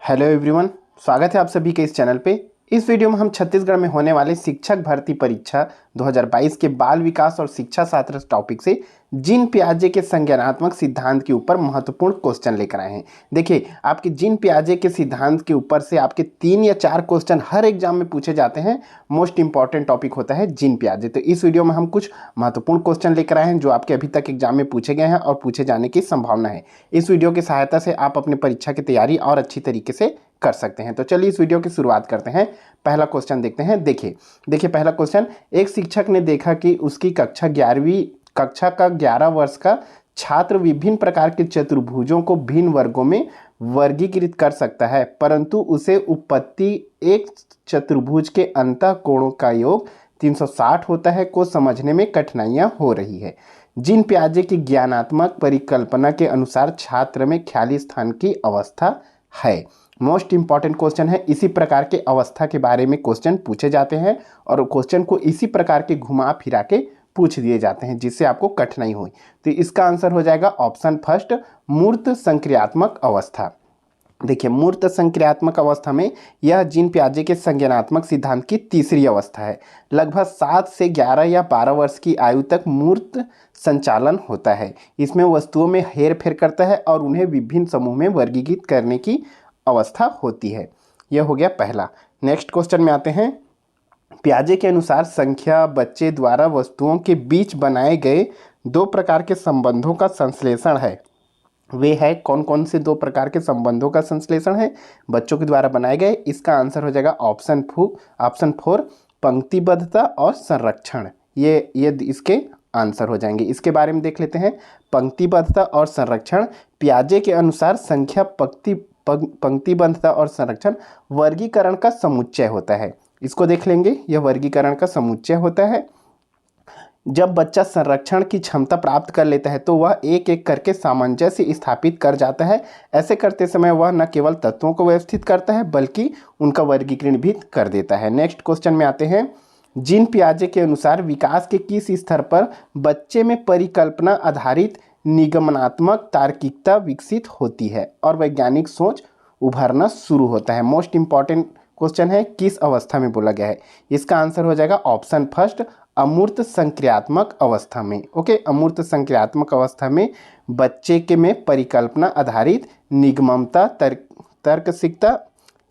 Hello everyone, स्वागत है आप सभी के इस चैनल पे। इस वीडियो में हम छत्तीसगढ़ में होने वाले शिक्षक भर्ती परीक्षा 2022 के बाल विकास और शिक्षा शास्त्र टॉपिक से जीन पियाजे के संज्ञानात्मक सिद्धांत के ऊपर महत्वपूर्ण क्वेश्चन लेकर आए हैं। देखिए, आपके जीन पियाजे के सिद्धांत के ऊपर से आपके 3 या 4 क्वेश्चन हर एग्जाम में पूछे जाते हैं। मोस्ट इंपॉर्टेंट टॉपिक होता है जीन पियाजे। तो इस वीडियो में हम कुछ महत्वपूर्ण क्वेश्चन लेकर आए हैं जो आपके अभी तक एग्जाम में पूछे गए हैं और पूछे जाने की संभावना है। इस वीडियो की सहायता से आप अपने परीक्षा की तैयारी और अच्छी तरीके से कर सकते हैं। तो चलिए इस वीडियो की शुरुआत करते हैं। पहला क्वेश्चन देखते हैं। देखिए पहला क्वेश्चन, एक शिक्षक ने देखा कि उसकी कक्षा 11वीं कक्षा का 11 वर्ष का छात्र विभिन्न प्रकार के चतुर्भुजों को भिन्न वर्गों में वर्गीकृत कर सकता है, परंतु उसे उत्पत्ति एक चतुर्भुज के अंतः कोणों का योग 360 होता है को समझने में कठिनाइयां हो रही है। जीन पियाजे की ज्ञानात्मक परिकल्पना के अनुसार छात्र में ख्याली स्थान की अवस्था है। मोस्ट इंपॉर्टेंट क्वेश्चन है। इसी प्रकार के अवस्था के बारे में क्वेश्चन पूछे जाते हैं और क्वेश्चन को इसी प्रकार के घुमा फिरा के पूछ दिए जाते हैं जिससे आपको कठिनाई हो। तो इसका आंसर हो जाएगा ऑप्शन फर्स्ट, मूर्त संक्रियात्मक अवस्था। देखिए, मूर्त संक्रियात्मक अवस्था में यह जीन पियाजे के संज्ञानात्मक सिद्धांत की तीसरी अवस्था है। लगभग 7 से 11 या 12 वर्ष की आयु तक मूर्त संचालन होता है। इसमें वस्तुओं में हेर फेर करता है और उन्हें विभिन्न समूह में वर्गीकृत करने की अवस्था होती है। यह हो गया पहला। नेक्स्ट क्वेश्चन में आते हैं। पियाजे के अनुसार संख्या बच्चे द्वारा वस्तुओं के बीच बनाए गए 2 प्रकार के संबंधों का संश्लेषण है। वे है कौन कौन से 2 प्रकार के संबंधों का संश्लेषण है बच्चों के द्वारा बनाए गए? इसका आंसर हो जाएगा ऑप्शन 4, पंक्तिबद्धता और संरक्षण। ये इसके आंसर हो जाएंगे। इसके बारे में देख लेते हैं। पंक्तिबद्धता और संरक्षण, पियाजे के अनुसार संख्या पंक्तिबद्धता और संरक्षण वर्गीकरण का समुच्चय होता है। इसको देख लेंगे। यह वर्गीकरण का समुच्चय होता है। जब बच्चा संरक्षण की क्षमता प्राप्त कर लेता है तो वह एक एक करके सामंजस्य स्थापित कर जाता है। ऐसे करते समय वह न केवल तत्वों को व्यवस्थित करता है बल्कि उनका वर्गीकरण भी कर देता है। नेक्स्ट क्वेश्चन में आते हैं। जीन पियाजे के अनुसार विकास के किस स्तर पर बच्चे में परिकल्पना आधारित निगमनात्मक तार्किकता विकसित होती है और वैज्ञानिक सोच उभरना शुरू होता है? मोस्ट इंपॉर्टेंट क्वेश्चन है, किस अवस्था में बोला गया है? इसका आंसर हो जाएगा ऑप्शन फर्स्ट, अमूर्त संक्रियात्मक अवस्था में। ओके, अमूर्त संक्रियात्मक अवस्था में बच्चे के में परिकल्पना आधारित निगमता, तर्कसिकता,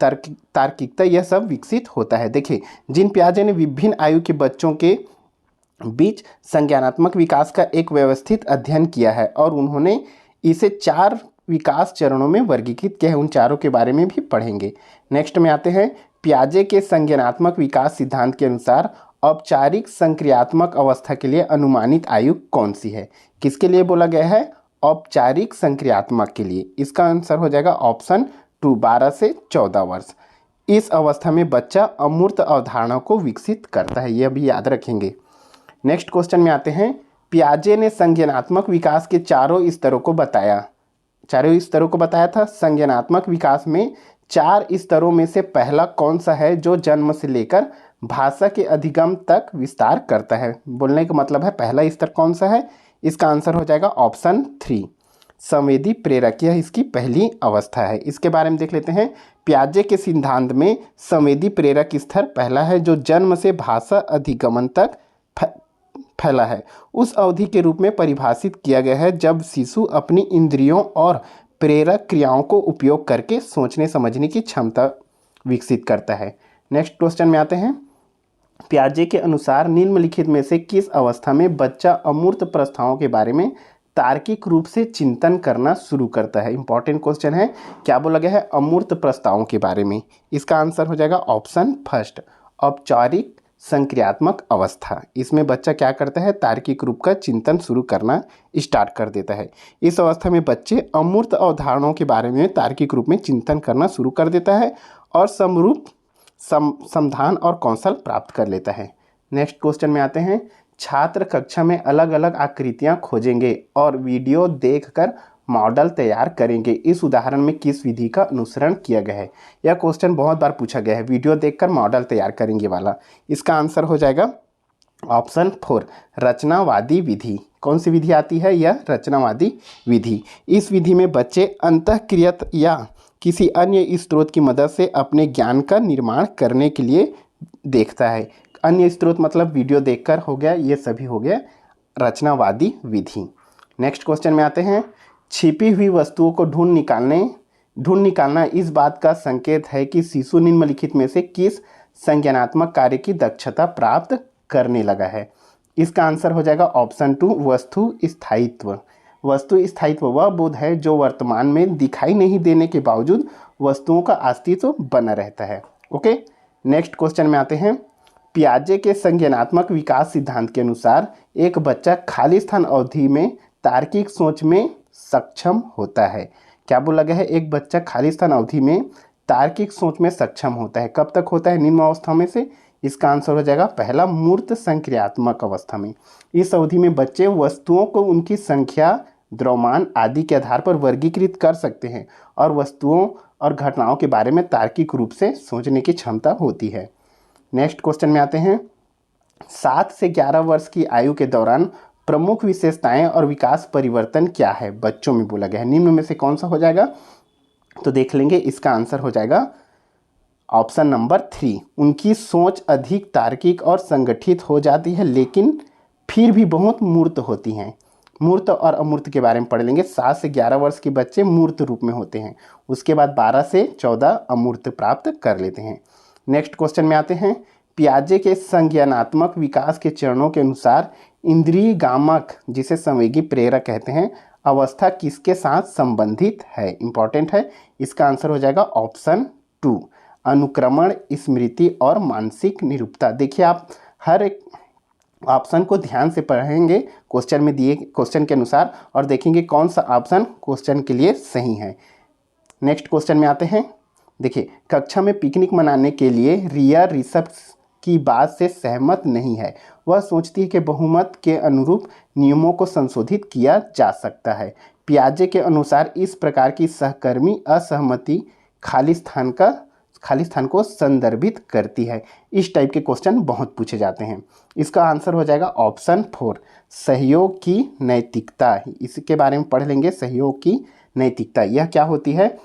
तार्किकता यह सब विकसित होता है। देखिए, जीन पियाजे ने विभिन्न आयु के बच्चों के बीच संज्ञानात्मक विकास का एक व्यवस्थित अध्ययन किया है और उन्होंने इसे 4 विकास चरणों में वर्गीकृत किया है। उन चारों के बारे में भी पढ़ेंगे। नेक्स्ट में आते हैं। पियाजे के संज्ञानात्मक विकास सिद्धांत के अनुसार औपचारिक संक्रियात्मक अवस्था के लिए अनुमानित आयु कौन सी है? किसके लिए बोला गया है? औपचारिक संक्रियात्मक के लिए। इसका आंसर हो जाएगा ऑप्शन 2, 12 से 14 वर्ष। इस अवस्था में बच्चा अमूर्त अवधारणा को विकसित करता है, यह भी याद रखेंगे। नेक्स्ट क्वेश्चन में आते हैं। पियाजे ने संज्ञानात्मक विकास के चारों स्तरों को बताया था। संज्ञानात्मक विकास में 4 स्तरों में से पहला कौन सा है जो जन्म से लेकर भाषा के अधिगम तक विस्तार करता है? बोलने का मतलब है पहला स्तर कौन सा है? इसका आंसर हो जाएगा ऑप्शन 3, संवेदी प्रेरक। यह इसकी पहली अवस्था है। इसके बारे में देख लेते हैं। पियाजे के सिद्धांत में संवेदी प्रेरक स्तर पहला है जो जन्म से भाषा अधिगमन तक फैला है। उस अवधि के रूप में परिभाषित किया गया है जब शिशु अपनी इंद्रियों और प्रेरक क्रियाओं को उपयोग करके सोचने समझने की क्षमता विकसित करता है। नेक्स्ट क्वेश्चन में आते हैं। पियाजे के अनुसार निम्नलिखित में से किस अवस्था में बच्चा अमूर्त प्रस्तावों के बारे में तार्किक रूप से चिंतन करना शुरू करता है? इंपॉर्टेंट क्वेश्चन है। क्या बोला गया है? अमूर्त प्रस्तावों के बारे में। इसका आंसर हो जाएगा ऑप्शन फर्स्ट, औपचारिक संक्रियात्मक अवस्था। इसमें बच्चा क्या करता है? तार्किक रूप का चिंतन शुरू करना स्टार्ट कर देता है। इस अवस्था में बच्चे अमूर्त अवधारणाओं के बारे में तार्किक रूप में चिंतन करना शुरू कर देता है और समरूप समाधान और कौशल प्राप्त कर लेता है। नेक्स्ट क्वेश्चन में आते हैं। छात्र कक्षा में अलग अलग आकृतियां खोजेंगे और वीडियो देखकर मॉडल तैयार करेंगे। इस उदाहरण में किस विधि का अनुसरण किया गया है? यह क्वेश्चन बहुत बार पूछा गया है, वीडियो देखकर मॉडल तैयार करेंगे वाला। इसका आंसर हो जाएगा ऑप्शन 4, रचनावादी विधि। कौन सी विधि आती है? यह रचनावादी विधि। इस विधि में बच्चे अंतःक्रियत या किसी अन्य स्रोत की मदद से अपने ज्ञान का निर्माण करने के लिए देखता है। अन्य स्रोत मतलब वीडियो देखकर हो गया, ये सभी हो गया रचनावादी विधि। नेक्स्ट क्वेश्चन में आते हैं। छिपी हुई वस्तुओं को ढूंढ निकालना इस बात का संकेत है कि शिशु निम्नलिखित में से किस संज्ञानात्मक कार्य की दक्षता प्राप्त करने लगा है। इसका आंसर हो जाएगा ऑप्शन 2 वस्तु स्थायित्व। वस्तु स्थायित्व वह बोध है जो वर्तमान में दिखाई नहीं देने के बावजूद वस्तुओं का अस्तित्व बना रहता है। ओके, नेक्स्ट क्वेश्चन में आते हैं। पियाजे के संज्ञानात्मक विकास सिद्धांत के अनुसार एक बच्चा खाली स्थान अवधि में तार्किक सोच में सक्षम होता है। क्या बोला गया है? एक बच्चा खाली स्थान अवधि में तार्किक सोच में सक्षम होता है। कब तक होता है? निम्न अवस्था में से। इसका आंसर हो जाएगा पहला मूर्त संक्रियात्मक अवस्था में। इस अवधि में बच्चे वस्तुओं को उनकी संख्या, द्रव्यमान आदि के आधार पर वर्गीकृत कर सकते हैं और वस्तुओं और घटनाओं के बारे में तार्किक रूप से सोचने की क्षमता होती है। नेक्स्ट क्वेश्चन में आते हैं। 7 से 11 वर्ष की आयु के दौरान प्रमुख विशेषताएं और विकास परिवर्तन क्या है? बच्चों में बोला गया है। निम्न में से कौन सा हो जाएगा? तो देख लेंगे। इसका आंसर हो जाएगा ऑप्शन नंबर 3। उनकी सोच अधिक तार्किक और संगठित हो जाती है, लेकिन फिर भी बहुत मूर्त होती हैं। मूर्त और अमूर्त के बारे में पढ़ लेंगे। 7 से 11 वर्ष के बच्चे मूर्त रूप में होते हैं, उसके बाद 12 से 14 अमूर्त प्राप्त कर लेते हैं। नेक्स्ट क्वेश्चन में आते हैं। पियाजे के संज्ञानात्मक विकास के चरणों के अनुसार इंद्रिय गामक, जिसे संवेगी प्रेरक कहते हैं, अवस्था किसके साथ संबंधित है? इंपॉर्टेंट है। इसका आंसर हो जाएगा ऑप्शन 2 अनुक्रमण, स्मृति और मानसिक निरूपता। देखिए, आप हर एक ऑप्शन को ध्यान से पढ़ेंगे क्वेश्चन में दिए क्वेश्चन के अनुसार और देखेंगे कौन सा ऑप्शन क्वेश्चन के लिए सही है। नेक्स्ट क्वेश्चन में आते हैं। देखिए, कक्षा में पिकनिक मनाने के लिए रिया ऋषभ की बात से सहमत नहीं है। वह सोचती है कि बहुमत के अनुरूप नियमों को संशोधित किया जा सकता है। पियाजे के अनुसार इस प्रकार की सहकर्मी असहमति खाली स्थान को संदर्भित करती है। इस टाइप के क्वेश्चन बहुत पूछे जाते हैं। इसका आंसर हो जाएगा ऑप्शन 4 सहयोग की नैतिकता। इसके बारे में पढ़ लेंगे। सहयोग की नैतिकता यह क्या होती है?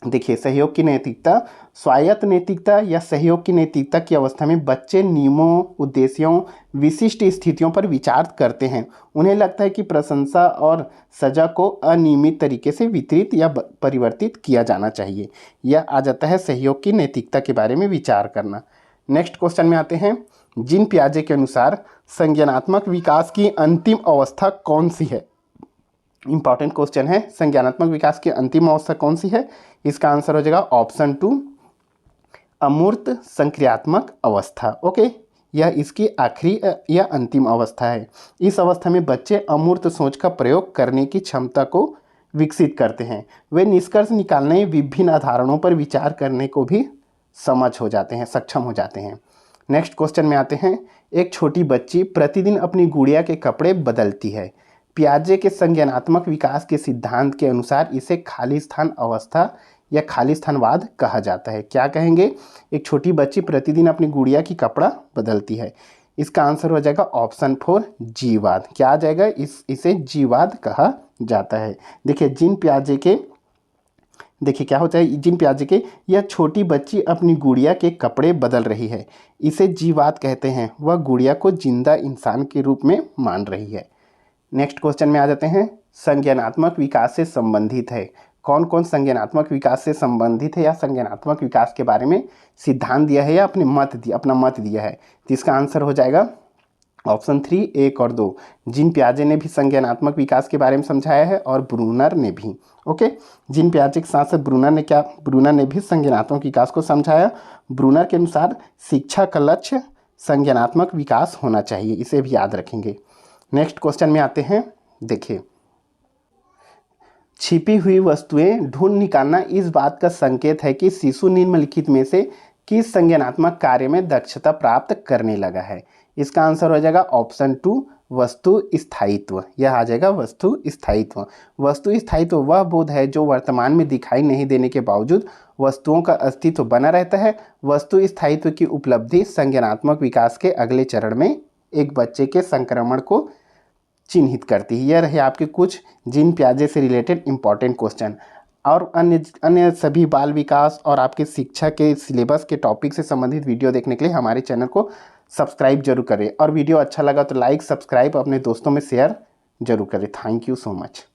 देखिए, सहयोग की नैतिकता स्वायत्त नैतिकता या सहयोग की नैतिकता की अवस्था में बच्चे नियमों, उद्देश्यों, विशिष्ट स्थितियों पर विचार करते हैं। उन्हें लगता है कि प्रशंसा और सजा को अनियमित तरीके से वितरित या परिवर्तित किया जाना चाहिए। यह आ जाता है सहयोग की नैतिकता के बारे में विचार करना। नेक्स्ट क्वेश्चन में आते हैं। जीन पियाजे के अनुसार संज्ञानात्मक विकास की अंतिम अवस्था कौन सी है? इंपॉर्टेंट क्वेश्चन है। संज्ञानात्मक विकास की अंतिम अवस्था कौन सी है? इसका आंसर हो जाएगा ऑप्शन 2 अमूर्त संक्रियात्मक अवस्था। ओके, यह इसकी आखिरी या अंतिम अवस्था है। इस अवस्था में बच्चे अमूर्त सोच का प्रयोग करने की क्षमता को विकसित करते हैं। वे निष्कर्ष निकालने, विभिन्न आधारणों पर विचार करने को भी सक्षम हो जाते हैं। नेक्स्ट क्वेश्चन में आते हैं। एक छोटी बच्ची प्रतिदिन अपनी गुड़िया के कपड़े बदलती है। पियाजे के संज्ञानात्मक विकास के सिद्धांत के अनुसार इसे खाली स्थान अवस्था या खाली स्थानवाद कहा जाता है। क्या कहेंगे? एक छोटी बच्ची प्रतिदिन अपनी गुड़िया की कपड़ा बदलती है। इसका आंसर हो जाएगा ऑप्शन 4 जीववाद। क्या आ जाएगा? इसे जीववाद कहा जाता है। देखिए, क्या होता है? जीन पियाजे के यह छोटी बच्ची अपनी गुड़िया के कपड़े बदल रही है, इसे जीववाद कहते हैं। वह गुड़िया को जिंदा इंसान के रूप में मान रही है। नेक्स्ट क्वेश्चन में आ जाते हैं। संज्ञानात्मक विकास से संबंधित है। कौन कौन संज्ञानात्मक विकास से संबंधित है या संज्ञानात्मक विकास के बारे में सिद्धांत दिया है या अपना मत दिया है? तो इसका आंसर हो जाएगा ऑप्शन 3 1 और 2। जीन पियाजे ने भी संज्ञानात्मक विकास के बारे में समझाया है और ब्रूनर ने भी। ओके, जीन पियाजे के साथ साथ ब्रूनर ने भी संज्ञानात्मक विकास को समझाया। ब्रूनर के अनुसार शिक्षा का लक्ष्य संज्ञानात्मक विकास होना चाहिए, इसे भी याद रखेंगे। नेक्स्ट क्वेश्चन में आते हैं। देखिए, छिपी हुई वस्तुएं ढूंढ निकालना इस बात का संकेत है कि शिशु निम्नलिखित में से किस संज्ञानात्मक कार्य में दक्षता प्राप्त करने लगा है? इसका आंसर हो जाएगा ऑप्शन 2 वस्तु स्थायित्व। यह आ जाएगा वस्तु स्थायित्व। वस्तु स्थायित्व वह बोध है जो वर्तमान में दिखाई नहीं देने के बावजूद वस्तुओं का अस्तित्व बना रहता है। वस्तु स्थायित्व की उपलब्धि संज्ञानात्मक विकास के अगले चरण में एक बच्चे के संक्रमण को चिन्हित करती है। यह रहे आपके कुछ जीन पियाजे से रिलेटेड इंपॉर्टेंट क्वेश्चन। और अन्य अन्य सभी बाल विकास और आपके शिक्षा के सिलेबस के टॉपिक से संबंधित वीडियो देखने के लिए हमारे चैनल को सब्सक्राइब जरूर करें। और वीडियो अच्छा लगा तो लाइक, सब्सक्राइब, अपने दोस्तों में शेयर जरूर करें। Thank you so much.